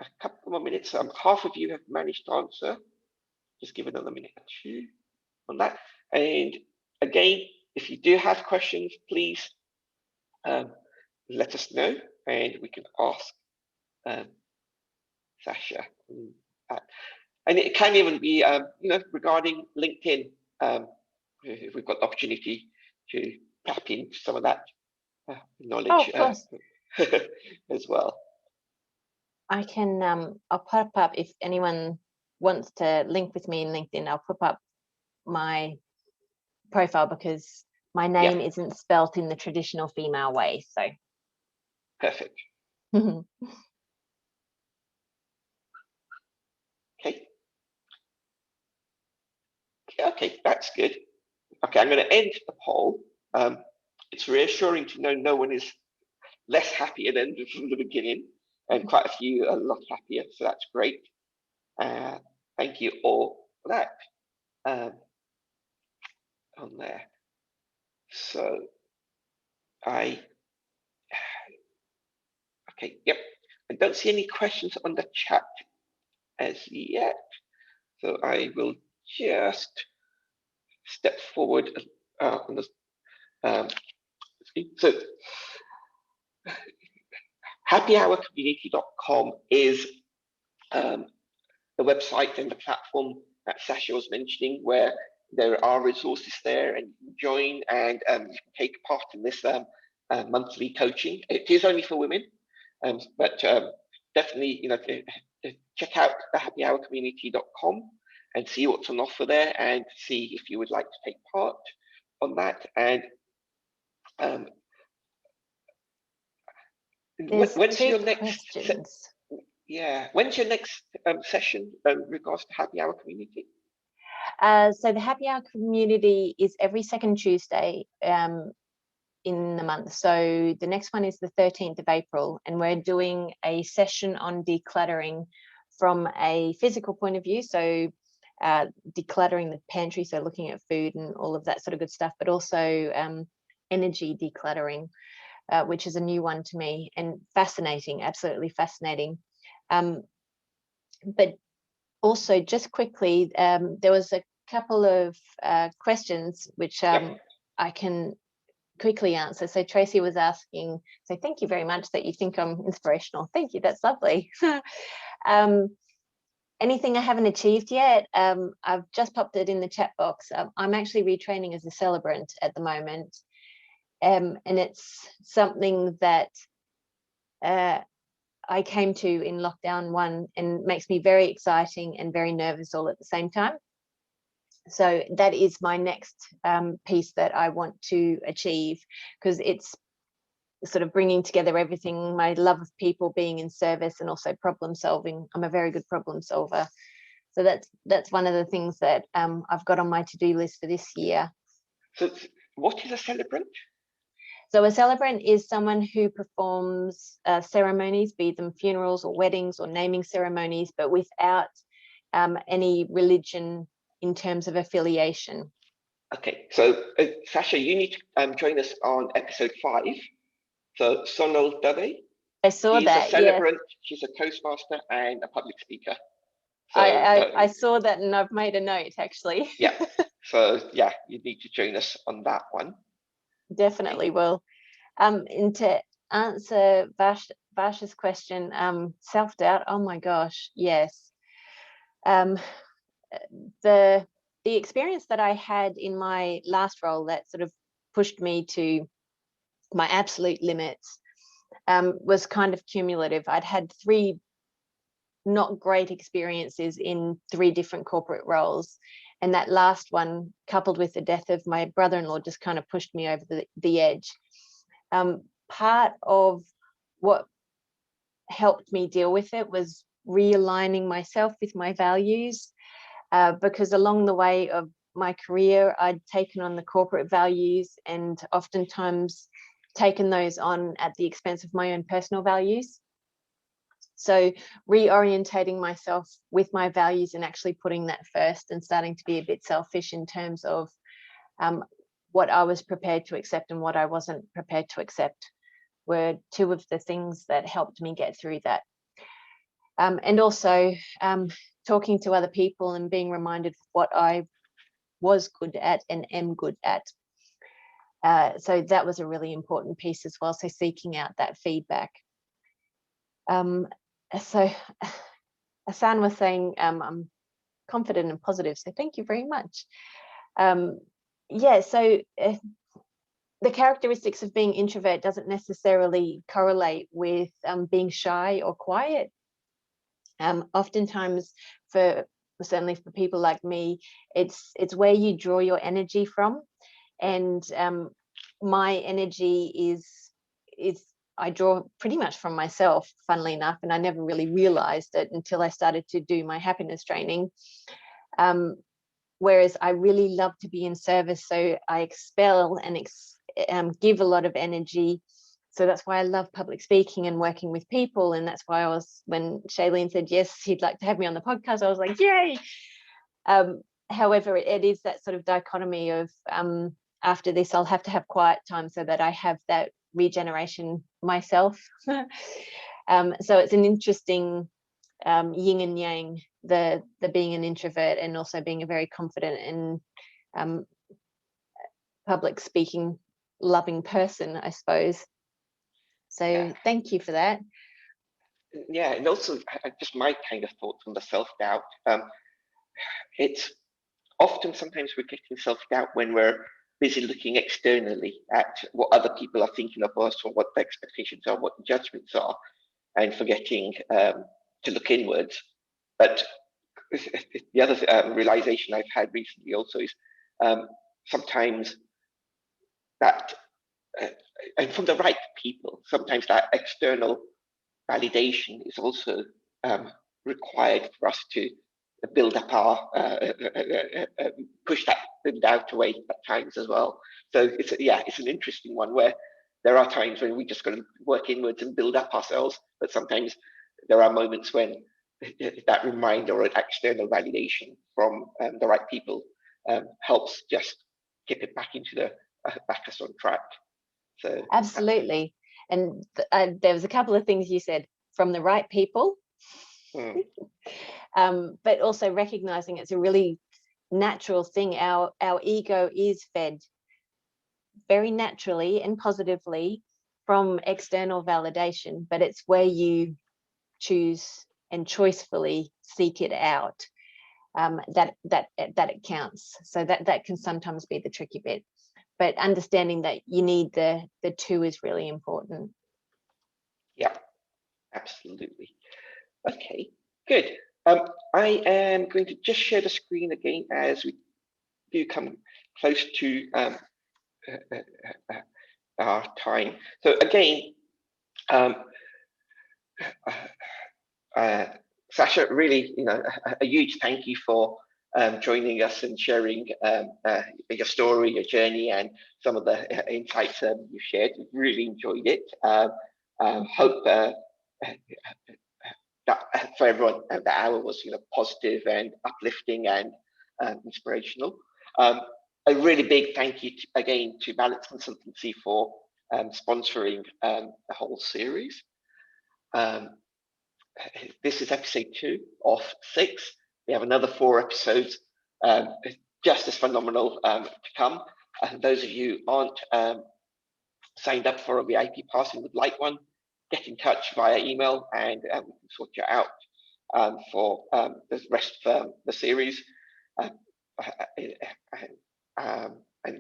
a couple more minutes. Half of you have managed to answer. Just give another minute or 2 on that. And again, if you do have questions, please let us know, and we can ask Sacha. And it can even be, regarding LinkedIn, if we've got the opportunity to tap into some of that knowledge as well. I can, I'll pop up, if anyone wants to link with me in LinkedIn, I'll pop up my profile, because my name isn't spelt in the traditional female way. So perfect. Okay, that's good. Okay, I'm going to end the poll. It's reassuring to know no one is less happier than from the beginning, and quite a few are a lot happier, so that's great. Thank you all for that on there. So okay, yep. I don't see any questions on the chat as yet, so I will just step forward on the screen. So happyhourcommunity.com is the website and the platform that Sacha was mentioning, where there are resources there, and you can join and you can take part in this monthly coaching. It is only for women, but definitely, check out happyhourcommunity.com and see what's on offer there, and see if you would like to take part on that. And when's your next questions. When's your next session in regards to Happy Hour Community? So the Happy Hour Community is every second Tuesday in the month. So the next one is the 13th of April, and we're doing a session on decluttering from a physical point of view. So decluttering the pantry, so looking at food and all of that sort of good stuff, but also energy decluttering, which is a new one to me, and fascinating, absolutely fascinating. But also, just quickly, there was a couple of questions which I can quickly answer. So Tracy was asking, so thank you very much that you think I'm inspirational. Thank you, that's lovely. Anything I haven't achieved yet? I've just popped it in the chat box. I'm actually retraining as a celebrant at the moment. And it's something that I came to in lockdown 1, and makes me very exciting and very nervous all at the same time. So that is my next piece that I want to achieve, because it's sort of bringing together everything, my love of people, being in service, and also problem solving. I'm a very good problem solver. So that's one of the things that I've got on my to-do list for this year. So what is a celebrant? So a celebrant is someone who performs ceremonies, be them funerals or weddings or naming ceremonies, but without any religion in terms of affiliation. Okay, so Sacha, you need to join us on episode 5. So Sonal Dave. I saw that. She's a celebrant, she's a Toastmaster and a public speaker. So, I saw that, and I've made a note actually. Yeah, so yeah, you need to join us on that one. Definitely will. And to answer Varsha's question, self-doubt, oh my gosh, yes. The experience that I had in my last role that sort of pushed me to my absolute limits was kind of cumulative. I'd had 3 not great experiences in 3 different corporate roles. And that last one, coupled with the death of my brother-in-law, just kind of pushed me over the edge. Part of what helped me deal with it was realigning myself with my values, because along the way of my career, I'd taken on the corporate values and oftentimes taken those on at the expense of my own personal values. So reorientating myself with my values and actually putting that first and starting to be a bit selfish in terms of what I was prepared to accept and what I wasn't prepared to accept were 2 of the things that helped me get through that. And also talking to other people and being reminded of what I was good at and am good at. So that was a really important piece as well. So seeking out that feedback. So Hassan was saying I'm confident and positive, so thank you very much. Yeah, so the characteristics of being introvert doesn't necessarily correlate with being shy or quiet. Oftentimes, certainly for people like me, it's where you draw your energy from, and my energy is I draw pretty much from myself, funnily enough, and I never really realized it until I started to do my happiness training. Whereas I really love to be in service, so I expel and give a lot of energy. So that's why I love public speaking and working with people, and that's why when Shailene said yes, he'd like to have me on the podcast, I was like, yay! However, it is that sort of dichotomy of after this, I'll have to have quiet time so that I have that regeneration myself. So it's an interesting yin and yang, the being an introvert and also being a very confident and public speaking loving person, I suppose. So thank you for that. Yeah, and also just my kind of thoughts on the self-doubt. It's often sometimes we're getting self-doubt when we're busy looking externally at what other people are thinking of us or what the expectations are, what the judgments are, and forgetting to look inwards. But the other realization I've had recently also is sometimes that, and from the right people, sometimes that external validation is also required for us to build up our push that doubt away at times as well. So it's an interesting one where there are times when we just got to work inwards and build up ourselves, but sometimes there are moments when that reminder or external validation from the right people helps just get it back into the back us on track. So absolutely. And there was a couple of things you said, from the right people, but also recognizing it's a really natural thing. Our ego is fed very naturally and positively from external validation, but it's where you choose and choicefully seek it out that it counts. So that can sometimes be the tricky bit, but understanding that you need the 2 is really important. Yeah, absolutely. Okay, good. I am going to just share the screen again as we do come close to our time. So again, Sacha, really, a huge thank you for joining us and sharing your story, your journey, and some of the insights you shared. Really enjoyed it. Hope that for everyone, the hour was positive and uplifting and inspirational. A really big thank you again to Balance Consultancy for sponsoring the whole series. This is episode 2 of 6. We have another 4 episodes just as phenomenal to come. And those of you aren't signed up for a VIP pass and would like one, get in touch via email, and we can sort you out for the rest of the series. And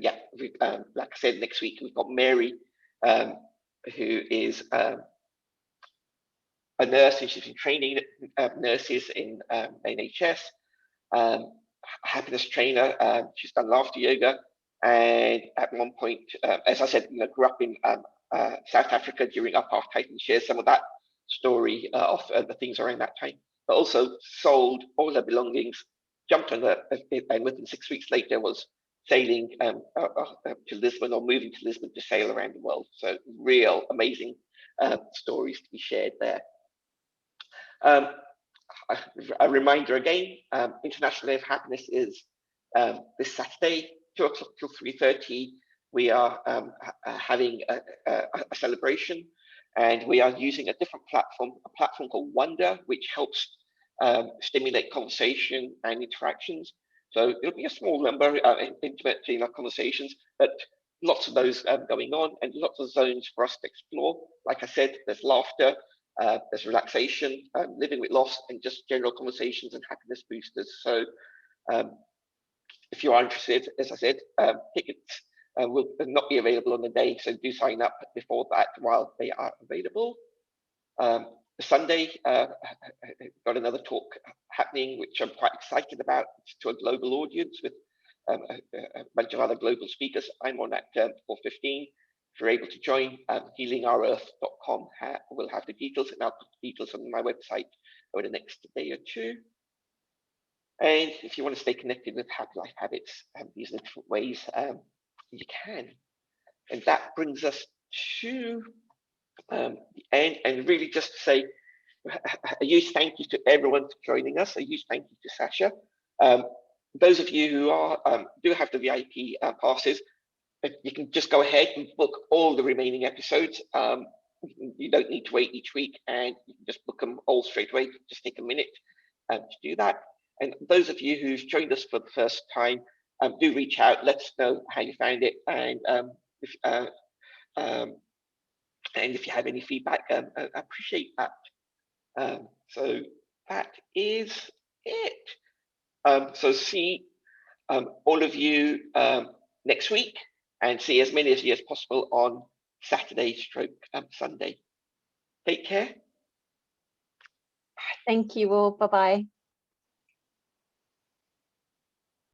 yeah, like I said, next week we've got Mary, who is a nurse, and she's been training nurses in NHS. Happiness trainer. She's done laughter yoga, and at one point, as I said, grew up in South Africa during apartheid, and shares some of that story of the things around that time. But also sold all her belongings, jumped on and within 6 weeks later was sailing to Lisbon, or moving to Lisbon to sail around the world. So real amazing stories to be shared there. A reminder again, International Day of Happiness is this Saturday, 2 o'clock till 3:30. We are having a celebration, and we are using a different platform, a platform called Wonder, which helps stimulate conversation and interactions. So it'll be a small number, intimate conversations, but lots of those going on, and lots of zones for us to explore. Like I said, there's laughter, there's relaxation, living with loss, and just general conversations and happiness boosters. So if you are interested, as I said, tickets will not be available on the day, so do sign up before that while they are available. Sunday, got another talk happening, which I'm quite excited about. It's to a global audience with a bunch of other global speakers. I'm on at 4:15. If you're able to join, healingourEarth.com will have the details, and I'll put the details on my website over the next day or two. And if you want to stay connected with Happy Life Habits, these are different ways you can. And that brings us to the end. And really just to say a huge thank you to everyone for joining us. A huge thank you to Sacha. Those of you who are do have the VIP passes, you can just go ahead and book all the remaining episodes. You don't need to wait each week, and you can just book them all straight away. Just take a minute to do that. And those of you who've joined us for the first time, do reach out. Let us know how you found it, and if you have any feedback, I appreciate that. So that is it. So see all of you next week, and see as many of you as possible on Saturday / Sunday. Take care. Thank you all. Bye-bye.